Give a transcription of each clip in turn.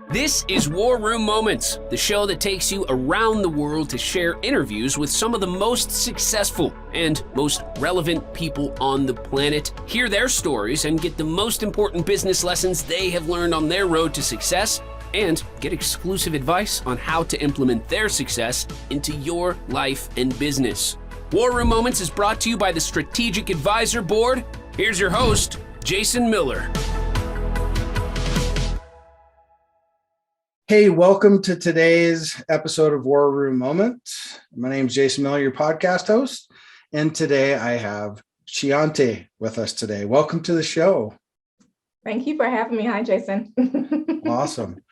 This is War Room Moments, the show that takes you around the world to share interviews with some of the most successful and most relevant people on the planet, hear their stories, and get the most important business lessons they have learned on their road to success, and get exclusive advice on how to implement their success into your life and business. War Room Moments is brought to you by the Strategic Advisor Board. Here's your host, Jason Miller. Hey, welcome to today's episode of War Room Moments. My name is Jason Miller, your podcast host, and today I have Chianté with us today. Welcome to the show. Thank you for having me. Hi, Jason. Awesome.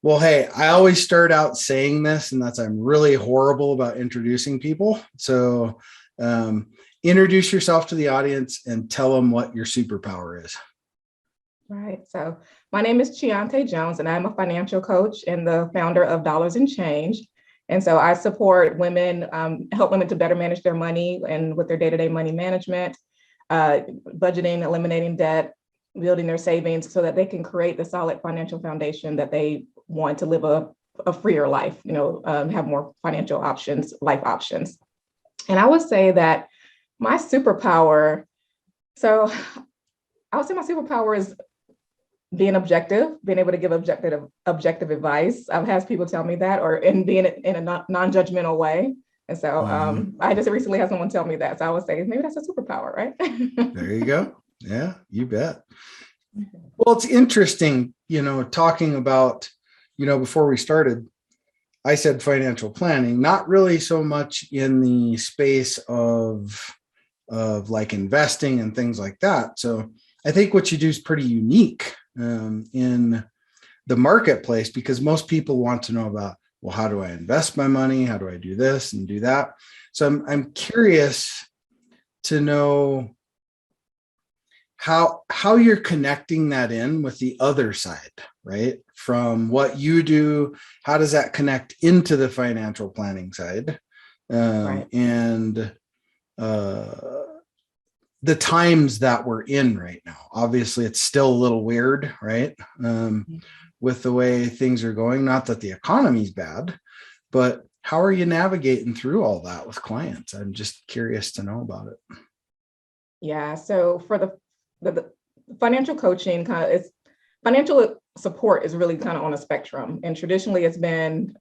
Well, hey, I always start out saying this, and that's I'm really horrible about introducing people. So introduce yourself to the audience and tell them what your superpower is. Right. So my name is Chianté Jones, and I'm a financial coach and the founder of Dollars and Change. And so I support women, help women to better manage their money and with their day-to-day money management, budgeting, eliminating debt, building their savings so that they can create the solid financial foundation that they want to live a freer life, have more financial options, life options. And I would say that my superpower, is being objective, being able to give objective advice. I've had people tell me that, and being in a non-judgmental way. And so I just recently had someone tell me that. So I would say maybe that's a superpower, right? There you go. Yeah, you bet. Well, it's interesting, talking about, before we started, I said financial planning, not really so much in the space of like investing and things like that. So I think what you do is pretty unique in the marketplace, because most people want to know about, well, how do I invest my money? How do I do this and do that? So I'm curious to know how you're connecting that in with the other side, right? From what you do, how does that connect into the financial planning side? Right. And the times that we're in right now. Obviously, it's still a little weird, right? With the way things are going. Not that the economy's bad, but how are you navigating through all that with clients? I'm just curious to know about it. Yeah. So for the financial coaching, financial support is really kind of on a spectrum. And traditionally it's been,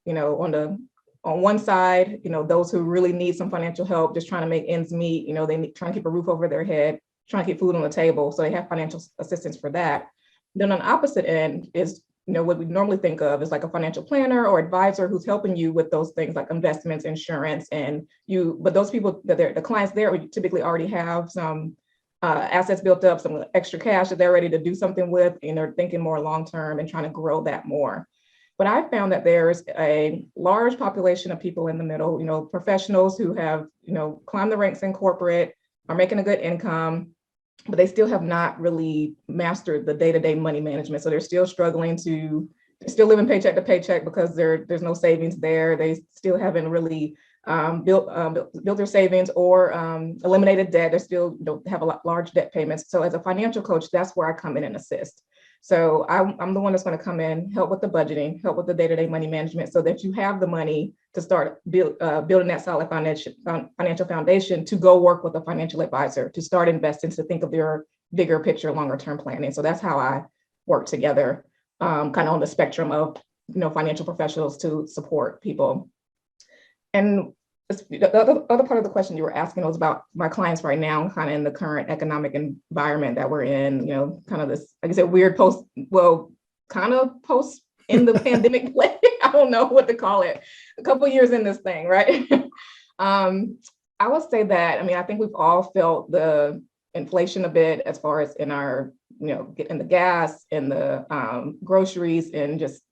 on one side, those who really need some financial help, just trying to make ends meet, trying to keep a roof over their head, trying to keep food on the table. So they have financial assistance for that. Then on the opposite end is, what we normally think of as like a financial planner or advisor who's helping you with those things like investments, insurance, but those people the clients there typically already have some assets built up, some extra cash that they're ready to do something with, and they're thinking more long-term and trying to grow that more. But I found that there's a large population of people in the middle, professionals who have, climbed the ranks in corporate, are making a good income, but they still have not really mastered the day-to-day money management. So they're still they're still living paycheck to paycheck because there's no savings there. They still haven't really built their savings or eliminated debt. They still don't have large debt payments. So as a financial coach, that's where I come in and assist. So I'm the one that's going to come in, help with the budgeting, help with the day-to-day money management so that you have the money to start building that solid financial foundation to go work with a financial advisor, to start investing, to think of your bigger picture, longer term planning. So that's how I work together, kind of on the spectrum of, financial professionals to support people. And the other part of the question you were asking was about my clients right now, kind of in the current economic environment that we're in, kind of this, like I said, weird post in the pandemic play. I don't know what to call it. A couple of years in this thing, right? I would say that, I think we've all felt the inflation a bit as far as in our, in the gas, in the groceries, and just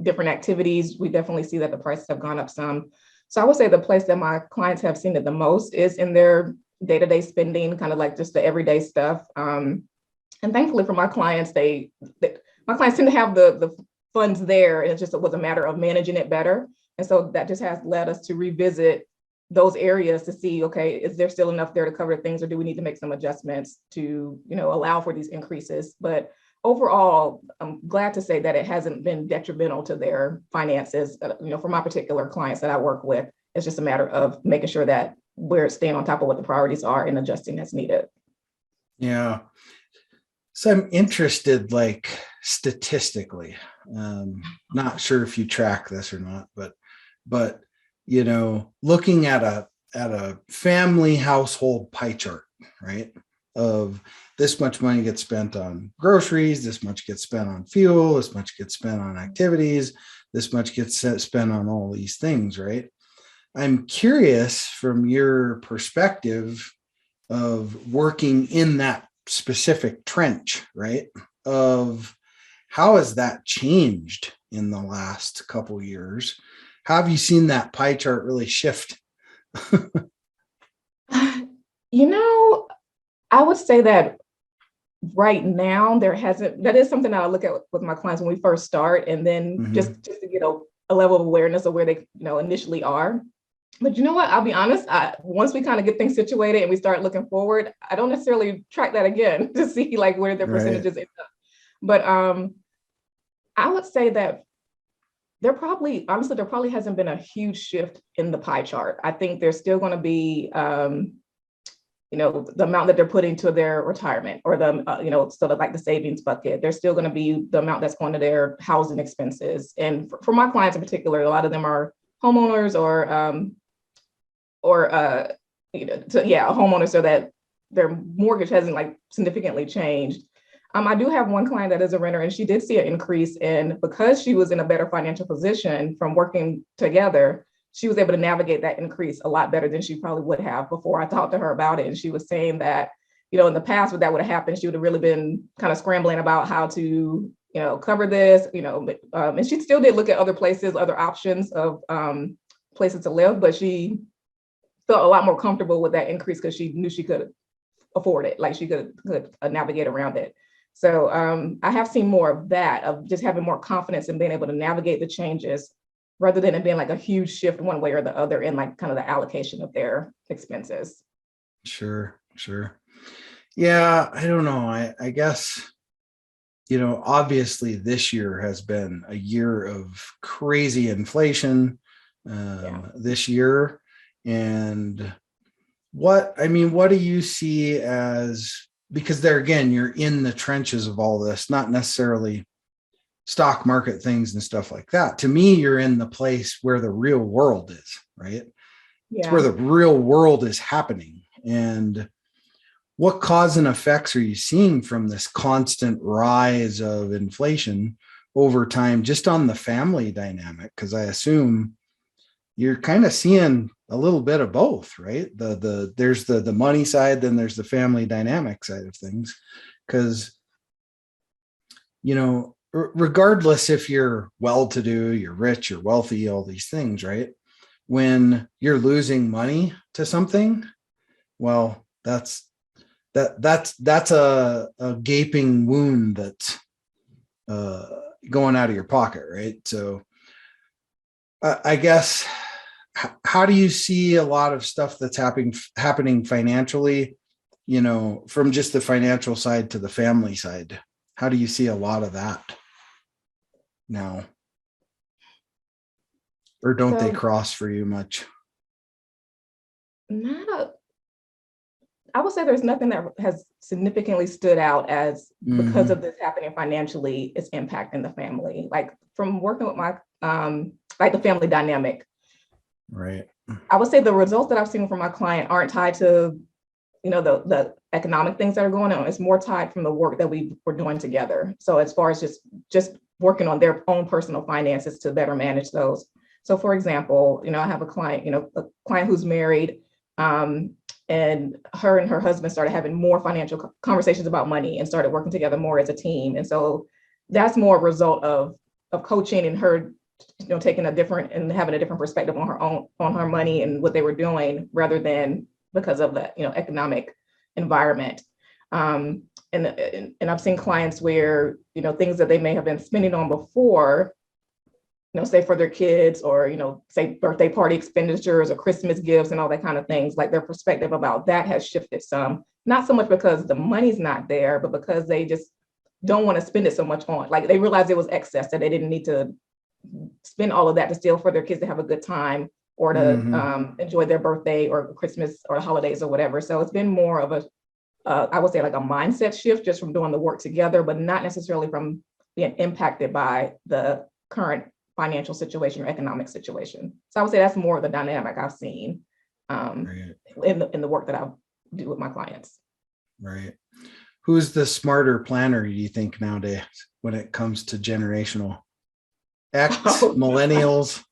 different activities. We definitely see that the prices have gone up some. So I would say the place that my clients have seen it the most is in their day-to-day spending, kind of like just the everyday stuff. And thankfully for my clients, my clients tend to have the funds there. And it was a matter of managing it better. And so that just has led us to revisit those areas to see, okay, is there still enough there to cover things, or do we need to make some adjustments to, allow for these increases? But overall, I'm glad to say that it hasn't been detrimental to their finances. For my particular clients that I work with, it's just a matter of making sure that we're staying on top of what the priorities are and adjusting as needed. Yeah. So I'm interested, like statistically, not sure if you track this or not, but looking at a family household pie chart, right? Of this much money gets spent on groceries, this much gets spent on fuel, this much gets spent on activities, this much gets spent on all these things, right? I'm curious from your perspective of working in that specific trench, right? Of how has that changed in the last couple of years? How have you seen that pie chart really shift? I would say that right now that is something that I look at with my clients when we first start, and then just to get a level of awareness of where they initially are. But you know what? I'll be honest. Once we kind of get things situated and we start looking forward, I don't necessarily track that again to see like where their percentages end up. But I would say that there probably hasn't been a huge shift in the pie chart. I think there's still going to be, the amount that they're putting to their retirement, or sort of like the savings bucket. There's still going to be the amount that's going to their housing expenses. And for my clients in particular, a lot of them are homeowners or a homeowner, so that their mortgage hasn't like significantly changed. I do have one client that is a renter, and she did see an increase, and because she was in a better financial position from working together, she was able to navigate that increase a lot better than she probably would have before I talked to her about it. And she was saying that, in the past, when that would have happened, she would have really been kind of scrambling about how to, cover this, and she still did look at other places, other options of places to live, but she felt a lot more comfortable with that increase because she knew she could afford it, like she could navigate around it. So I have seen more of that, of just having more confidence in being able to navigate the changes, rather than it being like a huge shift one way or the other in like kind of the allocation of their expenses. Sure. Yeah, I don't know. I guess, obviously this year has been a year of crazy inflation this year. And what do you see as, because there again, you're in the trenches of all this, not necessarily stock market things and stuff like that. To me, you're in the place where the real world is, right? Yeah. It's where the real world is happening. And what cause and effects are you seeing from this constant rise of inflation over time, just on the family dynamic? Because I assume you're kind of seeing a little bit of both, right? There's the money side, then there's the family dynamic side of things. Because, regardless if you're well-to-do, you're rich, you're wealthy, all these things, right? When you're losing money to something, well, that's a gaping wound that's going out of your pocket, right? So I guess, how do you see a lot of stuff that's happening financially, from just the financial side to the family side? How do you see a lot of that now? Or don't they cross for you much? I would say there's nothing that has significantly stood out as because of this happening financially, it's impacting the family. Like from working with my, like the family dynamic. Right. I would say the results that I've seen from my client aren't tied to, the economic things that are going on. It's more tied from the work that we were doing together. So as far as just working on their own personal finances to better manage those. So for example, I have a client who's married, and her husband started having more financial conversations about money and started working together more as a team. And so that's more a result of coaching and her, taking a different and having a different perspective on her money and what they were doing, rather than because of the, economic environment. And I've seen clients where, things that they may have been spending on before, say for their kids, or, say birthday party expenditures or Christmas gifts and all that kind of things, like their perspective about that has shifted some, not so much because the money's not there, but because they just don't want to spend it so much on, like they realized it was excess, that they didn't need to spend all of that to still for their kids to have a good time or to enjoy their birthday or Christmas or the holidays or whatever. So it's been more of a, I would say like a mindset shift just from doing the work together, but not necessarily from being impacted by the current financial situation or economic situation. So I would say that's more of the dynamic I've seen Right. in the work that I do with my clients. Right. Who's the smarter planner, do you think, nowadays when it comes to generational? X, millennials,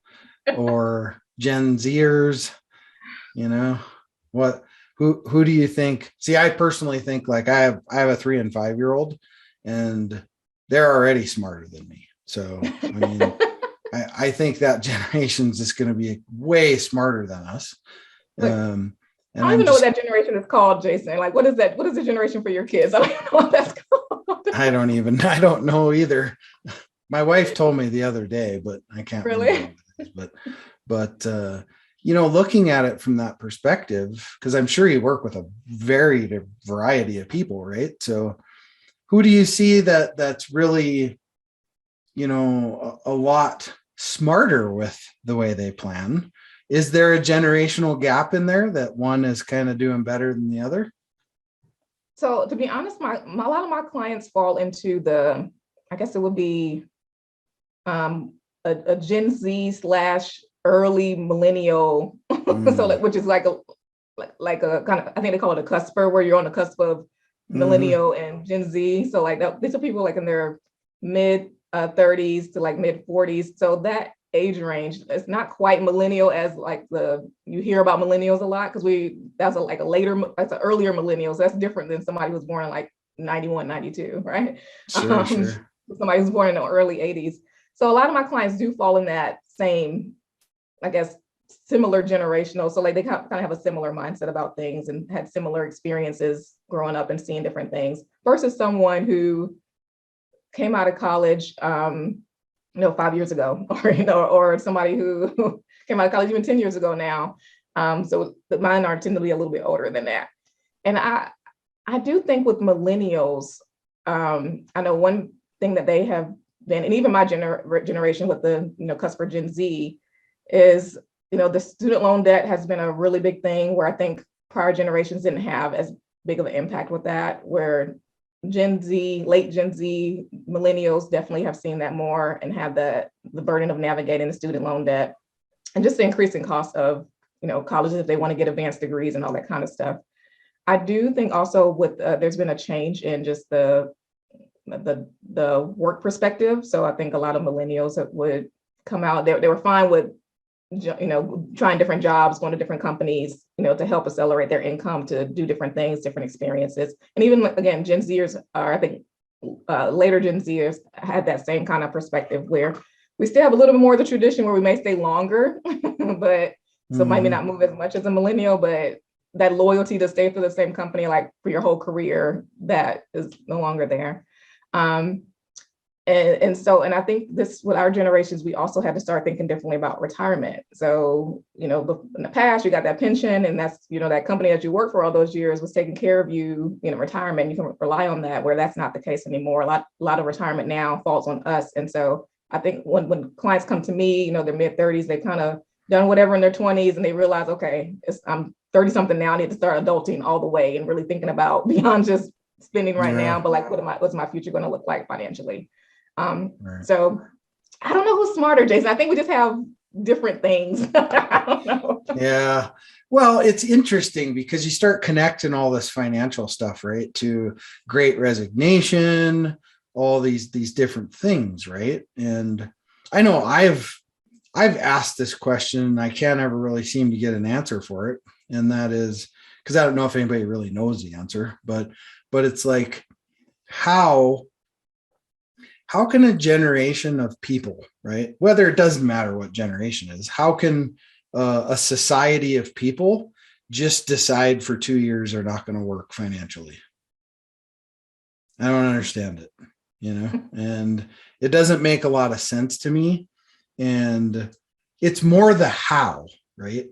or Gen Zers? You know, what? Who do you think? See, I personally think like I have a 3 and 5 year old, and they're already smarter than me. So I mean, I think that generation's just going to be way smarter than us. And I don't even know what that generation is called, Jason. Like, what is that? What is the generation for your kids? I don't even know what that's called. I don't know either. My wife told me the other day, but I can't really. Remember what it is. But you know, looking at it from that perspective, because I'm sure you work with a varied variety of people, right? So, who do you see that's really, you know, a lot smarter with the way they plan? Is there a generational gap in there that one is kind of doing better than the other? So to be honest, a lot of my clients fall into the, I guess it would be a Gen Z / early millennial, so which is like a kind of, I think they call it a cusper, where you're on the cusp of millennial and Gen Z. So like these are people like in their mid 30s to like mid 40s. So that age range, it's not quite millennial as like you hear about millennials a lot, because that's an earlier millennials. So that's different than somebody who's born in like 91, 92, right? Sure. Somebody who's born in the early 80s. So a lot of my clients do fall in that same, I guess, similar generational. So like they kind of have a similar mindset about things and had similar experiences growing up and seeing different things versus someone who came out of college, 5 years ago, or somebody who came out of college even 10 years ago now. So mine tend to be a little bit older than that. And I do think with millennials, I know one thing that they have been, and even my generation with the, cusp for Gen Z, is, the student loan debt has been a really big thing where I think prior generations didn't have as big of an impact with that, where Gen Z, late Gen Z, millennials definitely have seen that more and have the burden of navigating the student loan debt and just the increasing cost of, colleges if they want to get advanced degrees and all that kind of stuff. I do think also with there's been a change in just the work perspective. So I think a lot of millennials that would come out, they were fine with, trying different jobs, going to different companies, to help accelerate their income, to do different things, different experiences. And even again, Gen Zers are, I think, later Gen Zers had that same kind of perspective where we still have a little bit more of the tradition where we may stay longer, but so maybe not move as much as a millennial, but that loyalty to stay for the same company, like for your whole career, that is no longer there. And I think this, with our generations, we also had to start thinking differently about retirement. So, in the past, you got that pension, and that's, that company that you worked for all those years was taking care of you, retirement. You can rely on that, where that's not the case anymore. A lot of retirement now falls on us. And so I think when clients come to me, their mid 30s, they've kind of done whatever in their 20s, and they realize, okay, I'm 30 something now. I need to start adulting all the way and really thinking about beyond just spending right now, but like, what's my future going to look like financially? Right. So I don't know who's smarter, Jason. I think we just have different things. I don't know. Yeah. Well, it's interesting because you start connecting all this financial stuff, right, to Great Resignation, all these different things, right? And I know I've asked this question and I can't ever really seem to get an answer for it. And that is because I don't know if anybody really knows the answer, but it's like, how can a generation of people, right, whether it doesn't matter what generation is, how can a society of people just decide for 2 years they're not going to work financially? I don't understand it, and it doesn't make a lot of sense to me. And it's more the how, right?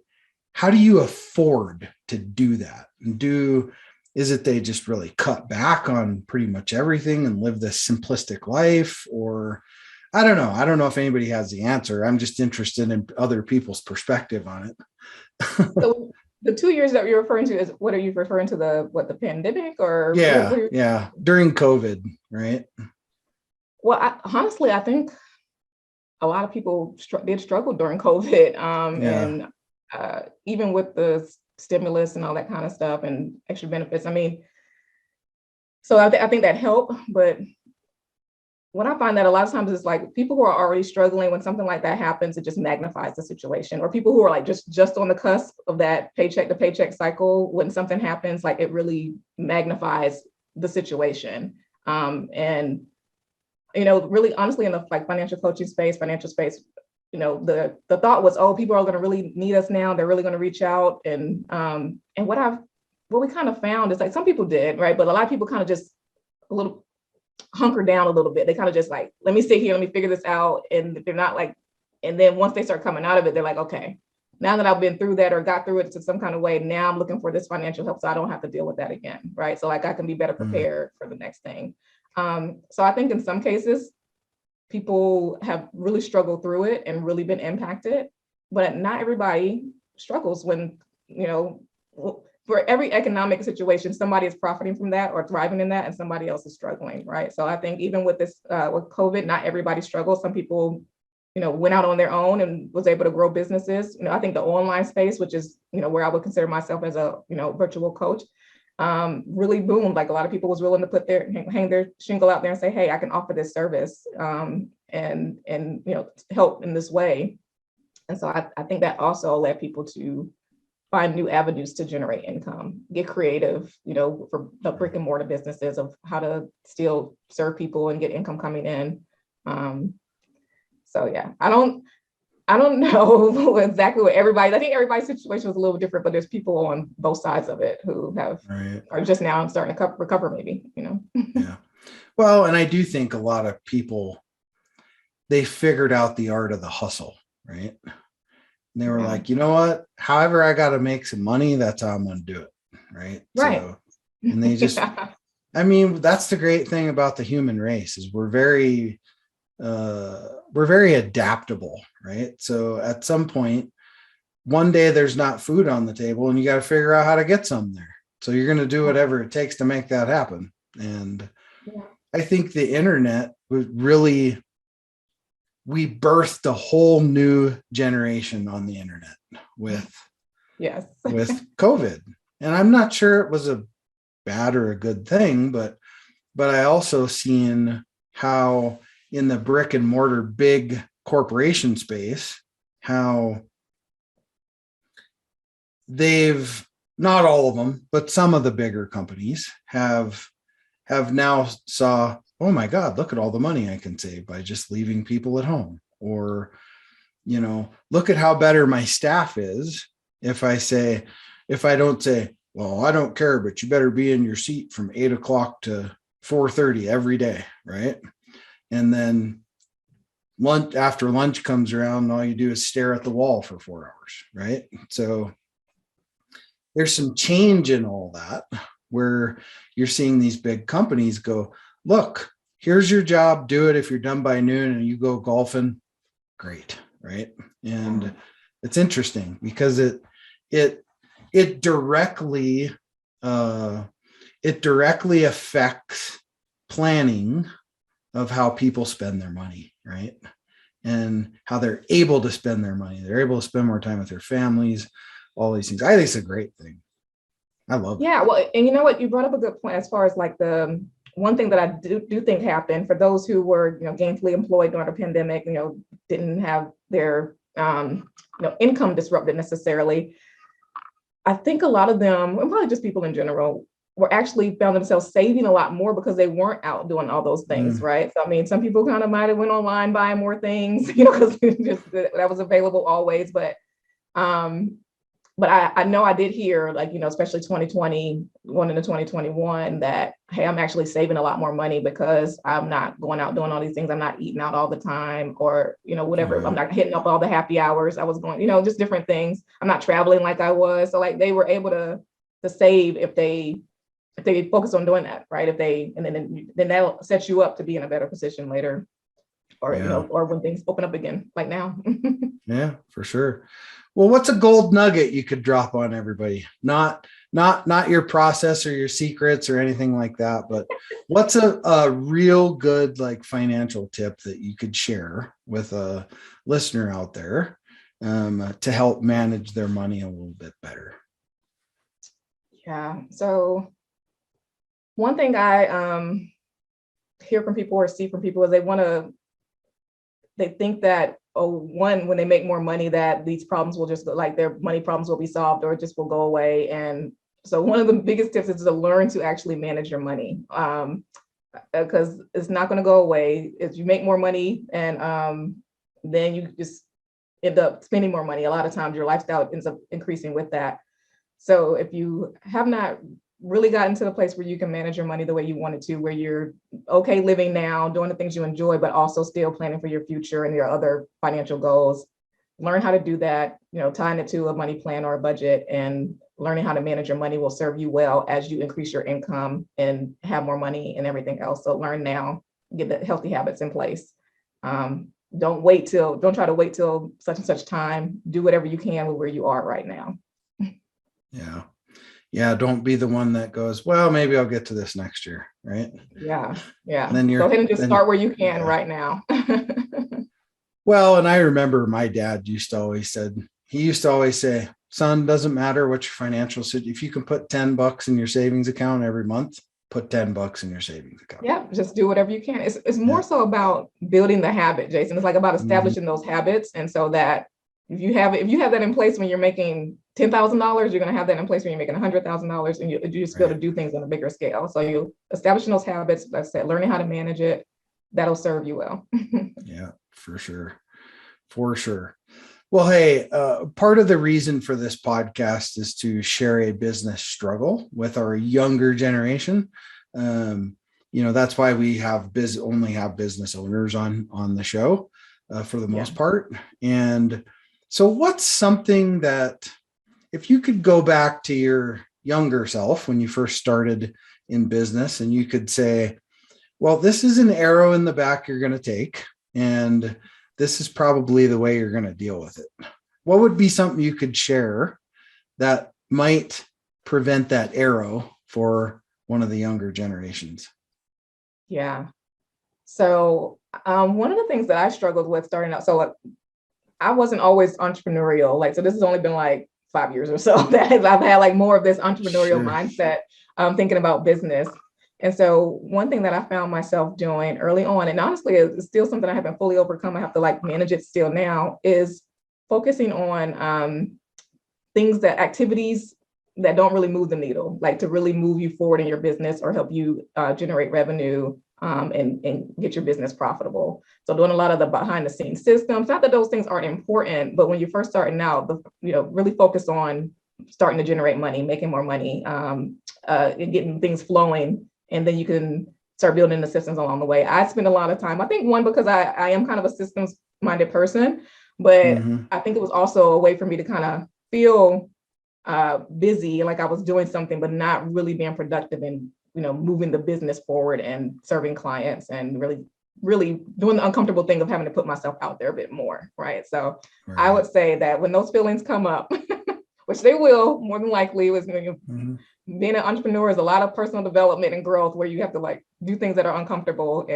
How do you afford to do that and do Is it they just really cut back on pretty much everything and live this simplistic life? Or I don't know. I don't know if anybody has the answer. I'm just interested in other people's perspective on it. So the 2 years that you're referring to is, what are you referring to, the pandemic, or Yeah, during COVID, right? Well, honestly, I think a lot of people did struggle during COVID, and even with the stimulus and all that kind of stuff and extra benefits. I mean, so I think that helped, but what I find that a lot of times is like people who are already struggling, when something like that happens, it just magnifies the situation. Or people who are like just on the cusp of that paycheck to paycheck cycle, when something happens, like it really magnifies the situation. And really honestly, in the like financial coaching space, financial space, the thought was, oh, people are going to really need us now. They're really going to reach out. And what we kind of found is like some people did, right? But a lot of people kind of just a little hunker down a little bit. They kind of just like, let me sit here, let me figure this out. And they're not like, and then once they start coming out of it, they're like, okay, now that I've been through that or got through it to some kind of way, now I'm looking for this financial help so I don't have to deal with that again, right? So like I can be better prepared for the next thing. So I think in some cases, people have really struggled through it and really been impacted, but not everybody struggles when, for every economic situation, somebody is profiting from that or thriving in that, and somebody else is struggling, right? So I think even with this, with COVID, not everybody struggles. Some people, went out on their own and was able to grow businesses. I think the online space, which is, where I would consider myself as a, virtual coach, really boomed. Like a lot of people was willing to hang their shingle out there and say, hey, I can offer this service, and help in this way. And so I think that also led people to find new avenues to generate income, get creative, for the brick and mortar businesses of how to still serve people and get income coming in. So yeah, I don't know exactly what I think everybody's situation was a little different, but there's people on both sides of it who are just now starting to recover maybe, Yeah. Well, and I do think a lot of people, they figured out the art of the hustle, right? And they were like, you know what? However, I got to make some money. That's how I'm going to do it. Right. Right. So, and they just, I mean, that's the great thing about the human race is we're very adaptable. Right. So at some point, one day there's not food on the table and you got to figure out how to get some there. So you're going to do whatever it takes to make that happen. And I think the internet was really, we birthed a whole new generation on the internet with COVID. And I'm not sure it was a bad or a good thing, but I also seen how in the brick and mortar big corporation space, how they've, not all of them, but some of the bigger companies have now saw, oh my God, look at all the money I can save by just leaving people at home. Or, look at how better my staff is. If I don't say, well, I don't care, but you better be in your seat from 8 o'clock to 4:30 every day. Right. And then after lunch comes around, all you do is stare at the wall for 4 hours. Right. So there's some change in all that where you're seeing these big companies go, look, here's your job, do it. If you're done by noon and you go golfing, great, right? And it's interesting because it directly affects planning of how people spend their money, right? And how they're able to spend their money. They're able to spend more time with their families, all these things. I think it's a great thing. I love it. Yeah, well, and you know what, you brought up a good point as far as like the one thing that I do think happened for those who were, gainfully employed during the pandemic, didn't have their, income disrupted necessarily. I think a lot of them, and probably just people in general, were actually found themselves saving a lot more because they weren't out doing all those things, right? So, I mean, some people kind of might have went online buying more things, because that was available always. But I know I did hear, like, especially 2020, going into 2021, that, hey, I'm actually saving a lot more money because I'm not going out doing all these things. I'm not eating out all the time, or, whatever. I'm not hitting up all the happy hours I was going, just different things. I'm not traveling like I was. So like they were able to save if they if they focus on doing that, right? If they, and then that'll set you up to be in a better position later, or or when things open up again, like now. Yeah, for sure. Well, what's a gold nugget you could drop on everybody? Not your process or your secrets or anything like that, but what's a real good like financial tip that you could share with a listener out there to help manage their money a little bit better? Yeah. So one thing I hear from people or see from people is they think that, when they make more money, that these problems will just go, like their money problems will be solved or it just will go away. And so one of the biggest tips is to learn to actually manage your money, because it's not going to go away. If you make more money and then you just end up spending more money, a lot of times your lifestyle ends up increasing with that. So if you have not really gotten to the place where you can manage your money the way you want it to, where you're okay living now, doing the things you enjoy, but also still planning for your future and your other financial goals, learn how to do that, tying it to a money plan or a budget, and learning how to manage your money will serve you well as you increase your income and have more money and everything else. So learn now, get the healthy habits in place. Don't try to wait till such and such time. Do whatever you can with where you are right now. Yeah. Don't be the one that goes, well, maybe I'll get to this next year. Right. Yeah. And then go ahead and just start where you can right now. Well, and I remember my dad used to always say, son, doesn't matter what your financial situation, if you can put $10 in your savings account every month, put $10 in your savings account. Yeah, just do whatever you can. It's more so about building the habit, Jason. It's like about establishing those habits. And so that if you have that in place when you're making $10,000, you're going to have that in place when you're making $100,000, and you just be able to do things on a bigger scale. So you establishing those habits, like I said, learning how to manage it, that'll serve you well. Yeah, for sure. Well, hey, part of the reason for this podcast is to share a business struggle with our younger generation. That's why we only have business owners on the show for the most part. And so what's something that, if you could go back to your younger self when you first started in business and you could say, well, this is an arrow in the back you're going to take, and this is probably the way you're going to deal with it. What would be something you could share that might prevent that arrow for one of the younger generations? Yeah. So one of the things that I struggled with starting out, so I wasn't always entrepreneurial. So this has only been like 5 years or so that I've had like more of this entrepreneurial mindset, thinking about business. And so one thing that I found myself doing early on, and honestly, it's still something I haven't fully overcome, I have to like manage it still now, is focusing on activities that don't really move the needle, like to really move you forward in your business or help you generate revenue and get your business profitable. So doing a lot of the behind the scenes systems, not that those things aren't important, but when you're first starting out, really focus on starting to generate money, making more money, and getting things flowing. And then you can start building the systems along the way. I spend a lot of time, I think because I am kind of a systems minded person, but I think it was also a way for me to kind of feel busy, like I was doing something, but not really being productive and, moving the business forward and serving clients and really doing the uncomfortable thing of having to put myself out there a bit more. Right. So I would say that when those feelings come up, which they will more than likely, was being an entrepreneur is a lot of personal development and growth where you have to like do things that are uncomfortable.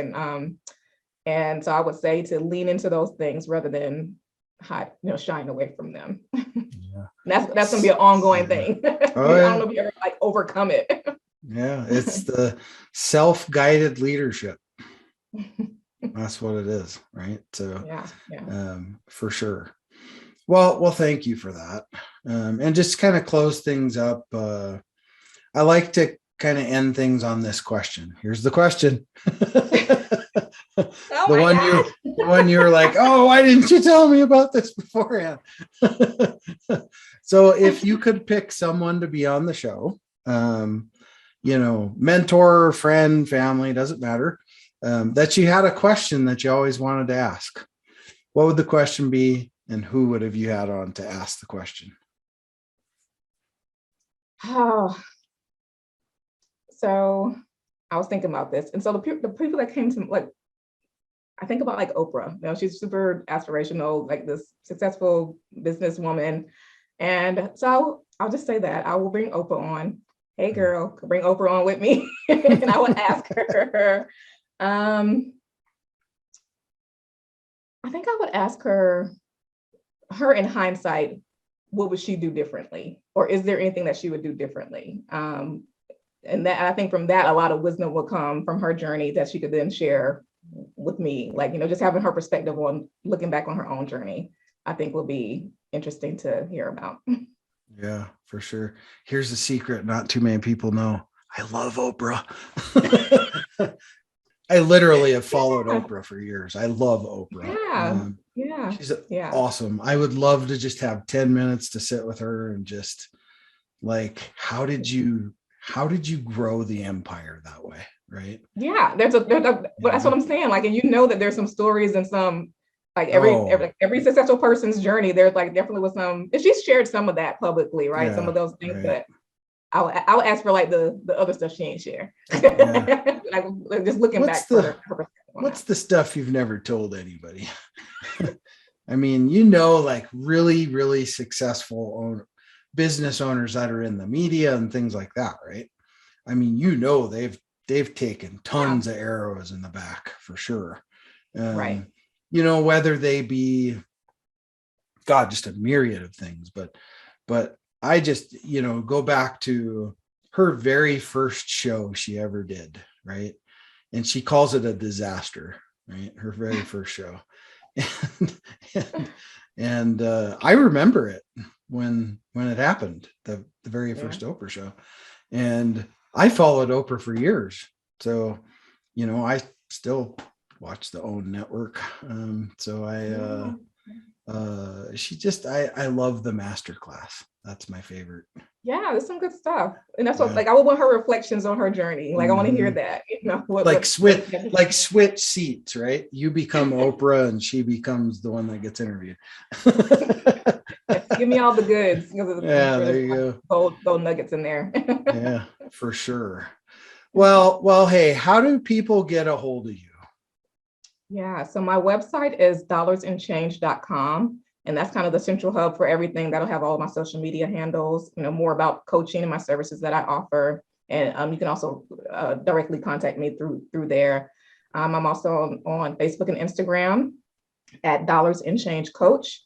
And so I would say to lean into those things rather than hide, shying away from them. That's going to be an ongoing thing. I don't know if you ever like overcome it. Yeah. It's the self-guided leadership. That's what it is. Right. So for sure. Well, thank you for that. And just kind of close things up. I like to kind of end things on this question. Here's the question. The one you were like, oh, why didn't you tell me about this beforehand? So if you could pick someone to be on the show, mentor, friend, family, doesn't matter, that you had a question that you always wanted to ask, what would the question be, and who would have you had on to ask the question? Oh, So I was thinking about this. And so the people that came to, like, I think about like Oprah, you know, she's super aspirational, like this successful businesswoman. And so I'll just say that I will bring Oprah on. Hey girl, bring Oprah on with me. And I would ask her, I think I would ask her in hindsight, what would she do differently? Or is there anything that she would do differently? And that, I think from that, a lot of wisdom will come from her journey that she could then share with me. Like, you know, just having her perspective on looking back on her own journey, I think will be interesting to hear about. Yeah, for sure. Here's the secret not too many people know. I love Oprah. I literally have followed Oprah for years. I love Oprah. Yeah. She's awesome. I would love to just have 10 minutes to sit with her and just like, how did you grow the empire that way? Right. Yeah. That's what I'm saying. Like, and you know that there's some stories and some, like every successful person's journey, there's like definitely was some, and she's shared some of that publicly, right? Yeah, some of those things, right. but I'll ask for like the other stuff she ain't share. Yeah. Like just looking back. What's the stuff you've never told anybody? I mean, you know, like really, really successful business owners that are in the media and things like that, right? I mean, you know, they've taken tons of arrows in the back for sure. Right. You know, whether they be, God, just a myriad of things, but I just, you know, go back to her very first show she ever did, right? And she calls it a disaster, right? Her very first show. And I remember it when it happened, the very first Oprah show. And I followed Oprah for years. So, you know, I still watch the OWN network. So I love the masterclass. That's my favorite. Yeah, there's some good stuff. And that's what, like, I would want her reflections on her journey. Like, I want to hear that, you know, switch seats, right? You become Oprah and she becomes the one that gets interviewed. Give me all the goods. Yeah, there you go. Gold nuggets in there. Yeah, for sure. Well, hey, how do people get a hold of you? Yeah, so my website is dollarsandchange.com. And that's kind of the central hub for everything. That'll have all of my social media handles, you know, more about coaching and my services that I offer. And you can also directly contact me through there. I'm also on Facebook and Instagram at Dollars and Change Coach.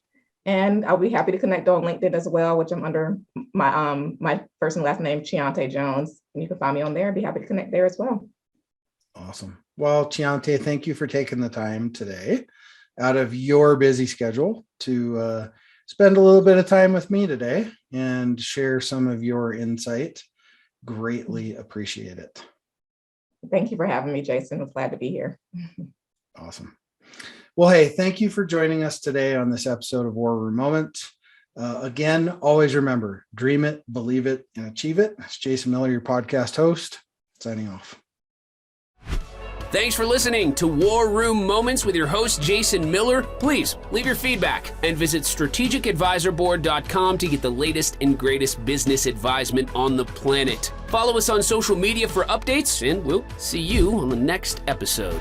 And I'll be happy to connect on LinkedIn as well, which I'm under my first and last name, Chianté Jones. And you can find me on there. I'd be happy to connect there as well. Awesome. Well, Chianté, thank you for taking the time today out of your busy schedule to spend a little bit of time with me today and share some of your insight. Greatly appreciate it. Thank you for having me, Jason. I'm glad to be here. Awesome. Well, hey, thank you for joining us today on this episode of War Room Moments. Again, always remember, dream it, believe it, and achieve it. It's Jason Miller, your podcast host, signing off. Thanks for listening to War Room Moments with your host, Jason Miller. Please leave your feedback and visit strategicadvisorboard.com to get the latest and greatest business advisement on the planet. Follow us on social media for updates, and we'll see you on the next episode.